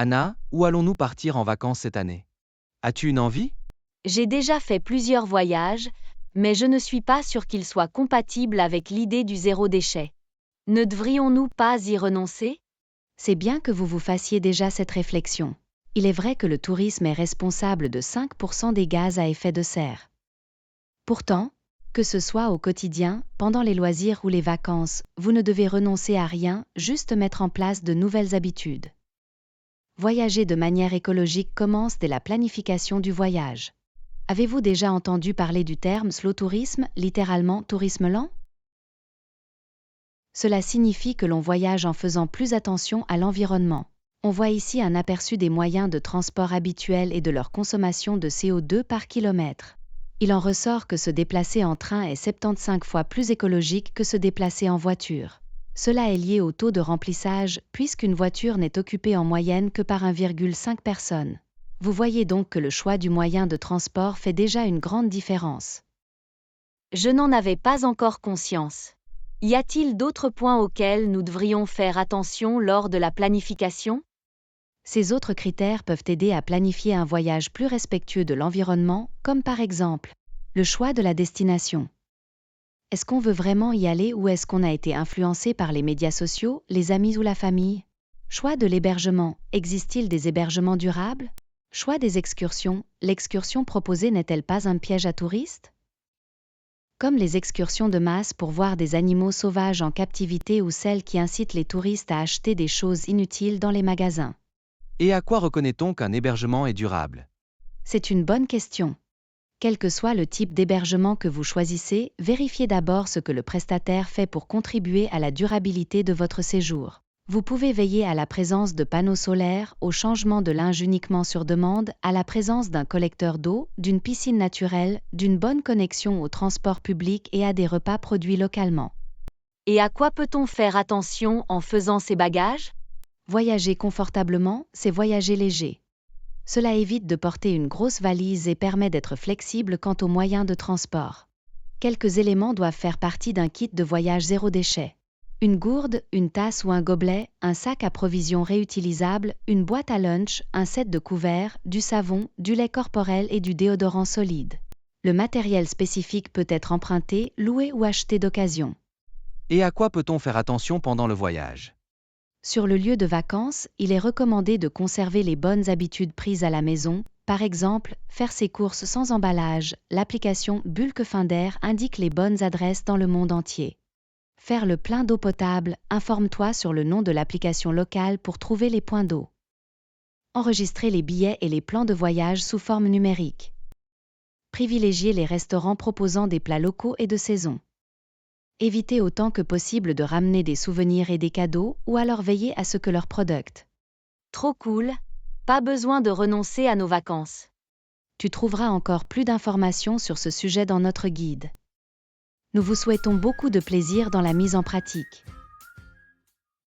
Anna, où allons-nous partir en vacances cette année? As-tu une envie? J'ai déjà fait plusieurs voyages, mais je ne suis pas sûre qu'ils soient compatibles avec l'idée du zéro déchet. Ne devrions-nous pas y renoncer? C'est bien que vous vous fassiez déjà cette réflexion. Il est vrai que le tourisme est responsable de 5% des gaz à effet de serre. Pourtant, que ce soit au quotidien, pendant les loisirs ou les vacances, vous ne devez renoncer à rien, juste mettre en place de nouvelles habitudes. Voyager de manière écologique commence dès la planification du voyage. Avez-vous déjà entendu parler du terme slow tourisme, littéralement tourisme lent? Cela signifie que l'on voyage en faisant plus attention à l'environnement. On voit ici un aperçu des moyens de transport habituels et de leur consommation de CO2 par kilomètre. Il en ressort que se déplacer en train est 75 fois plus écologique que se déplacer en voiture. Cela est lié au taux de remplissage, puisqu'une voiture n'est occupée en moyenne que par 1,5 personnes. Vous voyez donc que le choix du moyen de transport fait déjà une grande différence. Je n'en avais pas encore conscience. Y a-t-il d'autres points auxquels nous devrions faire attention lors de la planification? Ces autres critères peuvent aider à planifier un voyage plus respectueux de l'environnement, comme par exemple le choix de la destination. Est-ce qu'on veut vraiment y aller ou est-ce qu'on a été influencé par les médias sociaux, les amis ou la famille? Choix de l'hébergement. Existe-t-il des hébergements durables? Choix des excursions. L'excursion proposée n'est-elle pas un piège à touristes? Comme les excursions de masse pour voir des animaux sauvages en captivité ou celles qui incitent les touristes à acheter des choses inutiles dans les magasins. Et à quoi reconnaît-on qu'un hébergement est durable? C'est une bonne question. Quel que soit le type d'hébergement que vous choisissez, vérifiez d'abord ce que le prestataire fait pour contribuer à la durabilité de votre séjour. Vous pouvez veiller à la présence de panneaux solaires, au changement de linge uniquement sur demande, à la présence d'un collecteur d'eau, d'une piscine naturelle, d'une bonne connexion au transport public et à des repas produits localement. Et à quoi peut-on faire attention en faisant ses bagages? Voyager confortablement, c'est voyager léger. Cela évite de porter une grosse valise et permet d'être flexible quant aux moyens de transport. Quelques éléments doivent faire partie d'un kit de voyage zéro déchet. Une gourde, une tasse ou un gobelet, un sac à provisions réutilisable, une boîte à lunch, un set de couverts, du savon, du lait corporel et du déodorant solide. Le matériel spécifique peut être emprunté, loué ou acheté d'occasion. Et à quoi peut-on faire attention pendant le voyage? Sur le lieu de vacances, il est recommandé de conserver les bonnes habitudes prises à la maison, par exemple, faire ses courses sans emballage. L'application Bulk Finder indique les bonnes adresses dans le monde entier. Faire le plein d'eau potable, informe-toi sur le nom de l'application locale pour trouver les points d'eau. Enregistrer les billets et les plans de voyage sous forme numérique. Privilégier les restaurants proposant des plats locaux et de saison. Évitez autant que possible de ramener des souvenirs et des cadeaux ou alors veillez à ce que leurs product. Trop cool, pas besoin de renoncer à nos vacances. Tu trouveras encore plus d'informations sur ce sujet dans notre guide. Nous vous souhaitons beaucoup de plaisir dans la mise en pratique.